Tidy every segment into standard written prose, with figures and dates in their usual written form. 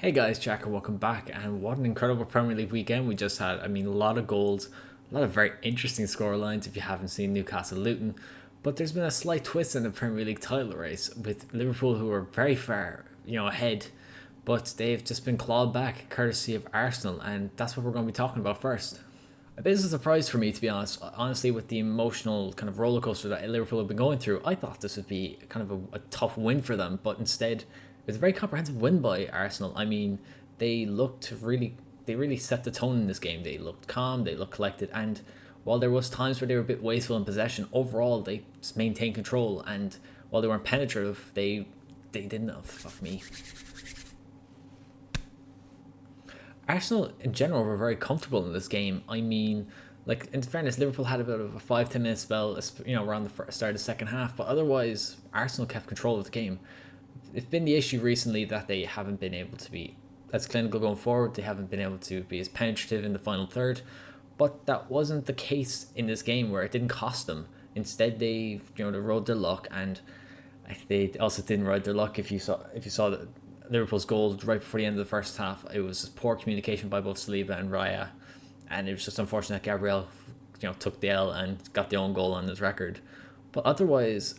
Hey guys, Jack, and welcome back. And what an incredible Premier League weekend we just had. I mean, a lot of goals, a lot of very interesting scorelines if you haven't seen Newcastle Luton. But there's been a slight twist in the Premier League title race with Liverpool, who are very far, ahead. But they've just been clawed back courtesy of Arsenal, and that's what we're going to be talking about first. A bit of a surprise for me, to be honest. Honestly, with the emotional kind of roller coaster that Liverpool have been going through, I thought this would be kind of a tough win for them, but instead, it was a very comprehensive win by Arsenal. I mean, they really set the tone in this game. They looked calm, they looked collected, and while there was times where they were a bit wasteful in possession, overall they just maintained control. And while they weren't penetrative, they didn't. Oh, fuck me. Arsenal in general were very comfortable in this game. I mean, like in fairness, Liverpool had a bit of a 5-10 minute spell, around the start of the second half, but otherwise Arsenal kept control of the game. It's been the issue recently that they haven't been able to be as clinical going forward. They haven't been able to be as penetrative in the final third, but that wasn't the case in this game where it didn't cost them. Instead, they rode their luck, and they also didn't ride their luck. If you saw that Liverpool's goal right before the end of the first half, it was poor communication by both Saliba and Raya, and it was just unfortunate that Gabriel, took the L and got the own goal on his record. But otherwise,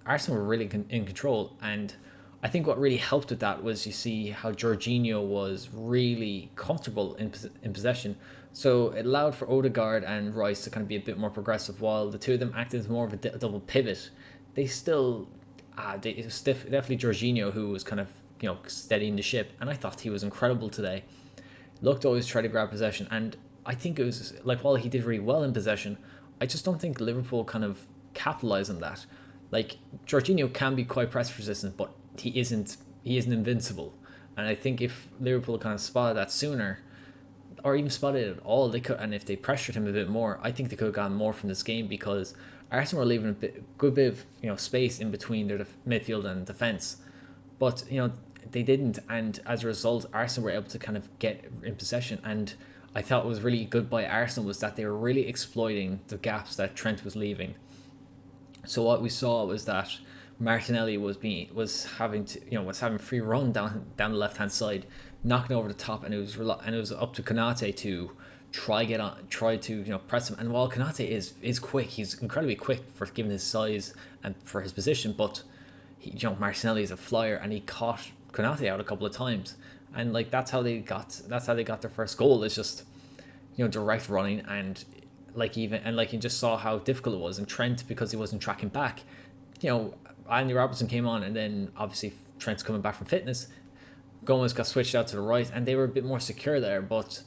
Arsenal were really in control, and I think what really helped with that was you see how Jorginho was really comfortable in possession. So it allowed for Odegaard and Rice to kind of be a bit more progressive, while the two of them acted as more of a double pivot. They still, it was definitely Jorginho who was kind of steadying the ship, and I thought he was incredible today. Looked always try to grab possession, and I think it was like while he did really well in possession, I just don't think Liverpool kind of capitalized on that. Like Jorginho can be quite press resistant, but he isn't invincible. And I think if Liverpool kind of spotted that sooner, or even spotted it at all, they could. And if they pressured him a bit more, I think they could have gotten more from this game, because Arsenal were leaving good bit of space in between their midfield and defense. But they didn't, and as a result, Arsenal were able to kind of get in possession. And I thought was really good by Arsenal was that they were really exploiting the gaps that Trent was leaving. So what we saw was that Martinelli was having free run down the left hand side, knocking over the top, and it was up to Konate to try to press him. And while Konate is quick, he's incredibly quick for given his size and for his position, but Martinelli is a flyer, and he caught Konate out a couple of times, and like that's how they got their first goal. It's just direct running, and you just saw how difficult it was. And Trent, because he wasn't tracking back, Andy Robertson came on, and then obviously Trent's coming back from fitness. Gomez got switched out to the right, and they were a bit more secure there, but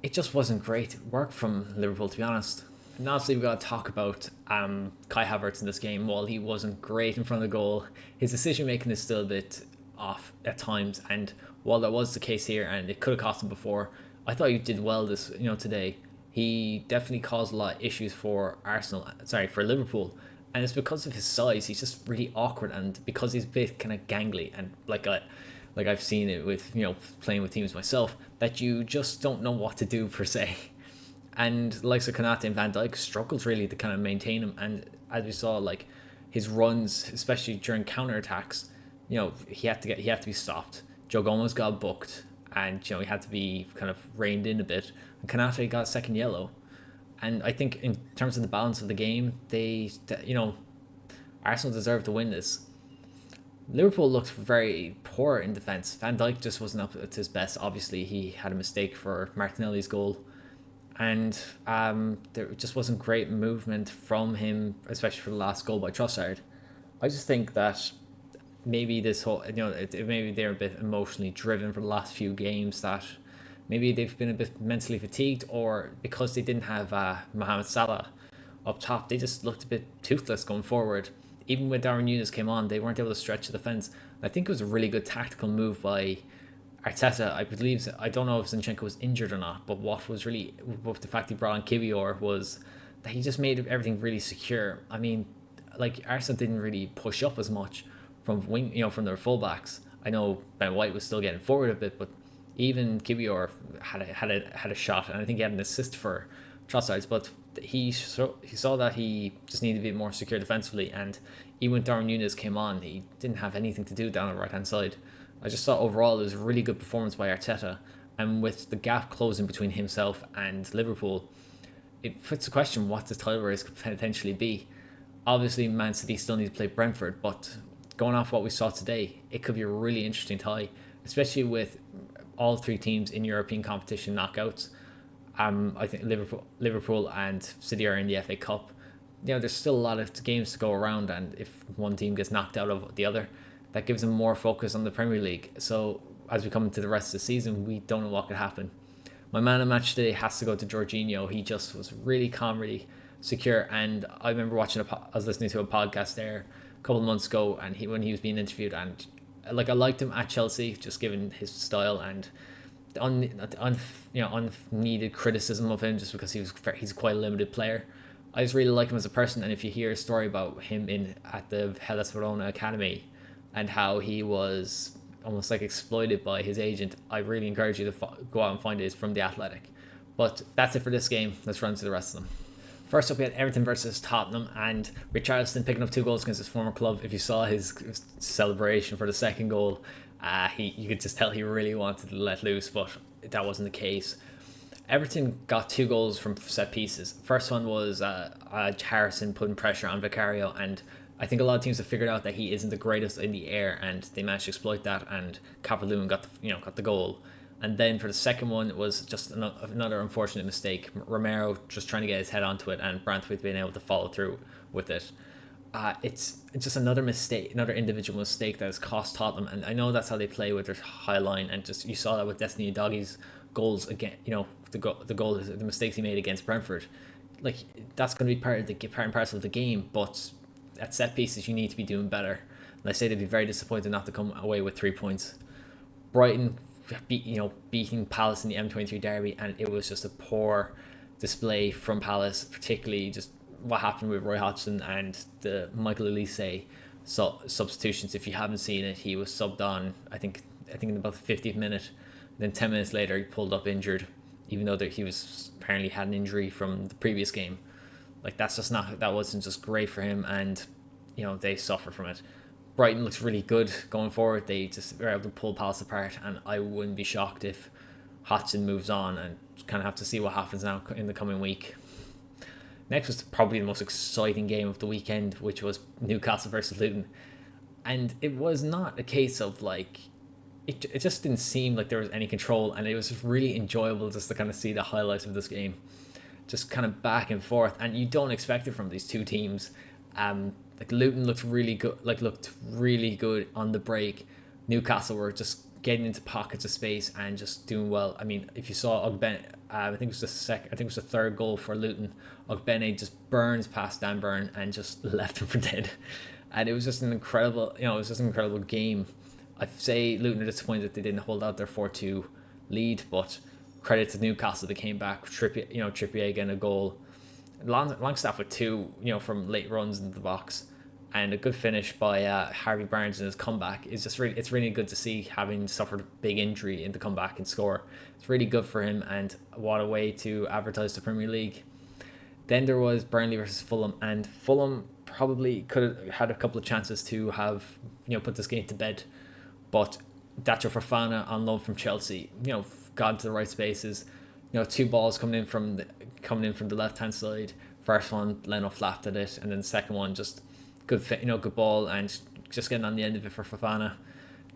it just wasn't great work from Liverpool, to be honest. And obviously, we've got to talk about Kai Havertz in this game. While he wasn't great in front of the goal, his decision making is still a bit off at times. And while that was the case here, and it could have cost him before, I thought he did well today. He definitely caused a lot of issues for for Liverpool, and it's because of his size. He's just really awkward, and because he's a bit kind of gangly, and like I've seen it with playing with teams myself, that you just don't know what to do per se. And like Konate and Van Dijk struggled really to kind of maintain him. And as we saw, like his runs, especially during counter attacks, he had to be stopped. Joe Gomez got booked, and he had to be kind of reined in a bit. And Konate got a second yellow. And I think in terms of the balance of the game, Arsenal deserved to win this. Liverpool looked very poor in defence. Van Dijk just wasn't up to his best. Obviously, he had a mistake for Martinelli's goal, and there just wasn't great movement from him, especially for the last goal by Trossard. I just think that maybe maybe they're a bit emotionally driven for the last few games, that maybe they've been a bit mentally fatigued, or because they didn't have Mohamed Salah up top, they just looked a bit toothless going forward. Even when Darwin Núñez came on, they weren't able to stretch the defence. I think it was a really good tactical move by Arteta. I don't know if Zinchenko was injured or not, but what the fact he brought on Kiwior was that he just made everything really secure. I mean, like Arsenal didn't really push up as much from from their fullbacks. I know Ben White was still getting forward a bit, but even Kiwior had a shot, and I think he had an assist for Trossard's, but he saw that he just needed to be more secure defensively. And even when Darwin Núñez came on, he didn't have anything to do down the right hand side. I just thought overall it was a really good performance by Arteta, and with the gap closing between himself and Liverpool, it puts the question what the title race could potentially be. Obviously, Man City still need to play Brentford, but going off what we saw today, it could be a really interesting tie, especially with all three teams in European competition knockouts. I think Liverpool and City are in the FA Cup. There's still a lot of games to go around, and if one team gets knocked out of the other, that gives them more focus on the Premier League. So as we come into the rest of the season, we don't know what could happen. My man of Matchday has to go to Jorginho. He just was really calm, really secure. And I remember I was listening to a podcast there a couple of months ago, and when he was being interviewed, and I liked him at Chelsea, just given his style and unneeded criticism of him, just because he's quite a limited player. I just really like him as a person, and if you hear a story about him at the Hellas Verona Academy and how he was almost like exploited by his agent, I really encourage you to go out and find it. It's from The Athletic. But that's it for this game. Let's run to the rest of them. First up, we had Everton versus Tottenham, and Richarlison picking up 2 goals against his former club. If you saw his celebration for the second goal, you could just tell he really wanted to let loose, but that wasn't the case. Everton got 2 goals from set pieces. First one was Harrison putting pressure on Vicario, and I think a lot of teams have figured out that he isn't the greatest in the air, and they managed to exploit that, and Calvert-Lewin got the goal. And then for the second one, it was just another unfortunate mistake. Romero just trying to get his head onto it, and Branthwaite being able to follow through with it. It's just another mistake, another individual mistake that has cost Tottenham. And I know that's how they play with their high line, and just you saw that with Destiny Udogi's goals again. The mistakes he made against Brentford. Like, that's going to be part and parcel of the game, but at set pieces you need to be doing better. And I say they'd be very disappointed not to come away with 3 points. Brighton beating Palace in the M23 Derby, and it was just a poor display from Palace, particularly just what happened with Roy Hodgson and the Michael Olise substitutions. If you haven't seen it, he was subbed on I think in about the 50th minute. Then 10 minutes later he pulled up injured, even though he was apparently had an injury from the previous game. Like, that wasn't just great for him, and they suffer from it. Brighton looks really good going forward. They just were able to pull Palace apart, and I wouldn't be shocked if Hodgson moves on, and kind of have to see what happens now in the coming week. Next was probably the most exciting game of the weekend, which was Newcastle versus Luton. And it was not a case of it just didn't seem like there was any control, and it was just really enjoyable just to kind of see the highlights of this game. Just kind of back and forth, and you don't expect it from these two teams. Luton looked really good on the break. Newcastle were just getting into pockets of space and just doing well. I mean, if you saw Ogbene, I think it was the third goal for Luton. Ogbene just burns past Dan Burn and just left him for dead, and it was just an incredible, game. I say Luton are disappointed that they didn't hold out their 4-2 lead, but credit to Newcastle, they came back. Trippier getting a goal. Longstaff with 2, from late runs into the box, and a good finish by Harvey Barnes in his comeback. It's really good to see, having suffered a big injury, in the comeback and score. It's really good for him, and what a way to advertise the Premier League. Then there was Burnley versus Fulham, and Fulham probably could have had a couple of chances to have put this game to bed, but Dacho Fofana on loan from Chelsea, got into the right spaces. 2 balls coming in from the left hand side. First one, Leno flapped at it, and then the second one, just good fit, good ball, and just getting on the end of it for Fofana.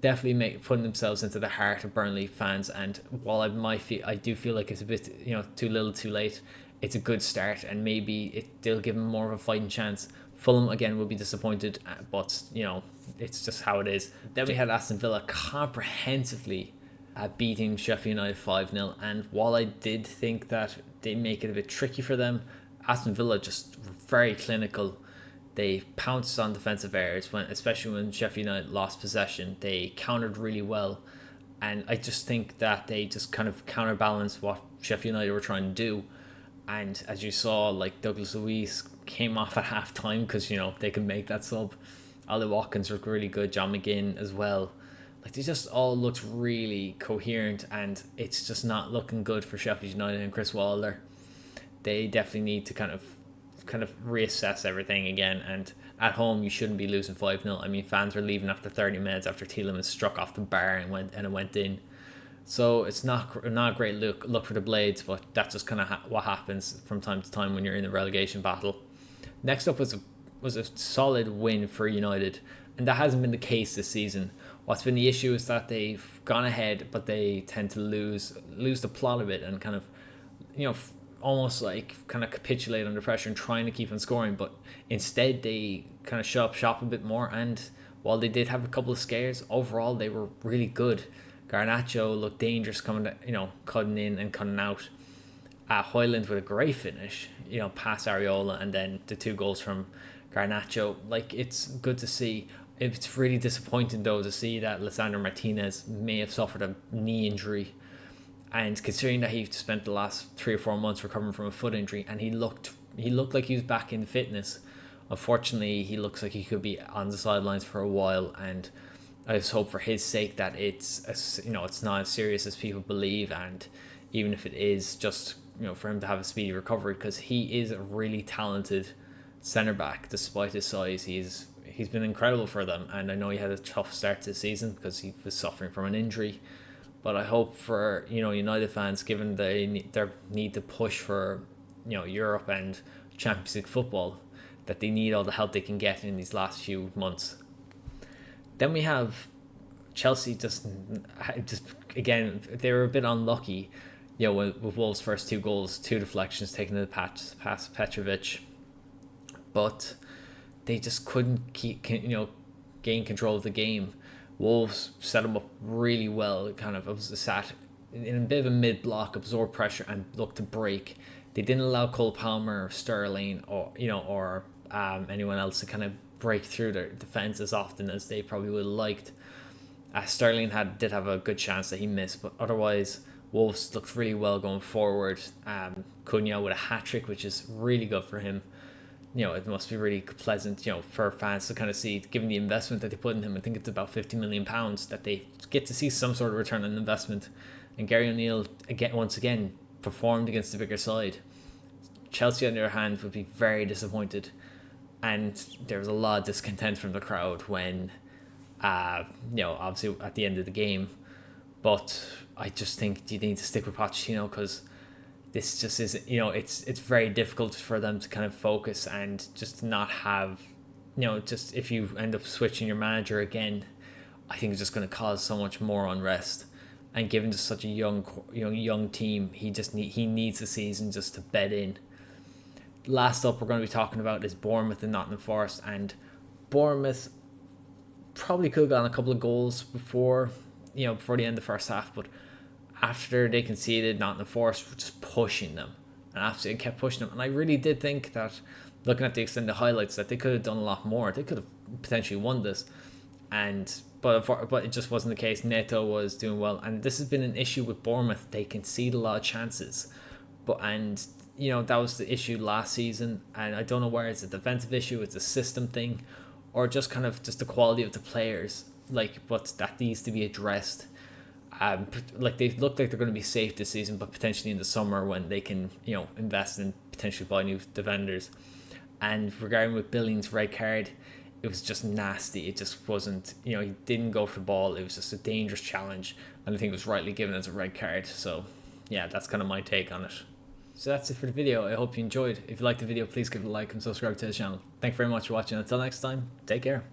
Definitely putting themselves into the heart of Burnley fans. And while I do feel like it's a bit too little, too late, it's a good start, and maybe they'll give them more of a fighting chance. Fulham again will be disappointed, but it's just how it is. Then we had Aston Villa comprehensively beating Sheffield United 5-0, and while I did think that they make it a bit tricky for them, Aston Villa just very clinical. They pounced on defensive errors, especially when Sheffield United lost possession. They countered really well, and I just think that they just kind of counterbalanced what Sheffield United were trying to do. And as you saw, Douglas Luiz came off at half time because they can make that sub. Ollie Watkins looked really good, John McGinn as well. They just all looked really coherent, and it's just not looking good for Sheffield United and Chris Wilder. They definitely need to kind of reassess everything again, and at home you shouldn't be losing 5-0. I mean, fans were leaving after 30 minutes after Tielemans struck off the bar and it went in. So it's not a great look for the Blades, but that's just kind of what happens from time to time when you're in a relegation battle. Next up was a solid win for United, and that hasn't been the case this season. What's been the issue is that they've gone ahead, but they tend to lose the plot a bit and kind of, almost like kind of capitulate under pressure and trying to keep on scoring. But instead, they kind of shut up shop a bit more. And while they did have a couple of scares, overall they were really good. Garnacho looked dangerous cutting in and cutting out. Hojlund with a great finish, past Areola, and then the 2 goals from Garnacho. Like, it's good to see. It's really disappointing though to see that Lisandro Martinez may have suffered a knee injury, and considering that he spent the last 3 or 4 months recovering from a foot injury, and he looked like he was back in fitness. Unfortunately, he looks like he could be on the sidelines for a while, and I just hope for his sake that it's not as serious as people believe, and even if it is, just for him to have a speedy recovery, because he is a really talented centre back despite his size. He's been incredible for them, and I know he had a tough start to the season because he was suffering from an injury. But I hope for United fans, given their need to push for Europe and Champions League football, that they need all the help they can get in these last few months. Then we have Chelsea. Just again, they were a bit unlucky, with Wolves' first 2 goals, 2 deflections taken to the past Petrovic, but they just couldn't gain control of the game. Wolves set them up really well. It kind of sat in a bit of a mid block, absorbed pressure, and looked to break. They didn't allow Cole Palmer or Sterling or anyone else to kind of break through their defense as often as they probably would have liked. Sterling did have a good chance that he missed, but otherwise Wolves looked really well going forward. Cunha with a hat-trick, which is really good for him. It must be really pleasant, for fans to kind of see, given the investment that they put in him. I think it's about £50 million, that they get to see some sort of return on investment. And Gary O'Neill, once again, performed against the bigger side. Chelsea, on the other hand, would be very disappointed. And there was a lot of discontent from the crowd when, obviously at the end of the game. But I just think you need to stick with Pochettino, because this just is, it's very difficult for them to kind of focus and just not have, just if you end up switching your manager again, I think it's just going to cause so much more unrest. And given just such a young team, he needs a season just to bed in. Last up, we're going to be talking about is Bournemouth and Nottingham Forest, and Bournemouth probably could have gotten a couple of goals before the end of the first half, but after they conceded, Nottingham Forest were just pushing them and absolutely kept pushing them. And I really did think that, looking at the extended highlights, that they could have done a lot more. They could have potentially won this, but it just wasn't the case. Neto was doing well, and this has been an issue with Bournemouth. They concede a lot of chances, that was the issue last season, and I don't know where it's a defensive issue, it's a system thing, or just kind of just the quality of the players. But that needs to be addressed. They look like they're going to be safe this season, but potentially in the summer when they can, invest and potentially buy new defenders. And regarding with Billings' red card, it was just nasty. It just wasn't, he didn't go for the ball. It was just a dangerous challenge, and I think it was rightly given as a red card. So yeah, that's kind of my take on it. So that's it for the video. I hope you enjoyed. If you liked the video, please give it a like and subscribe to the channel. Thank you very much for watching. Until next time, take care.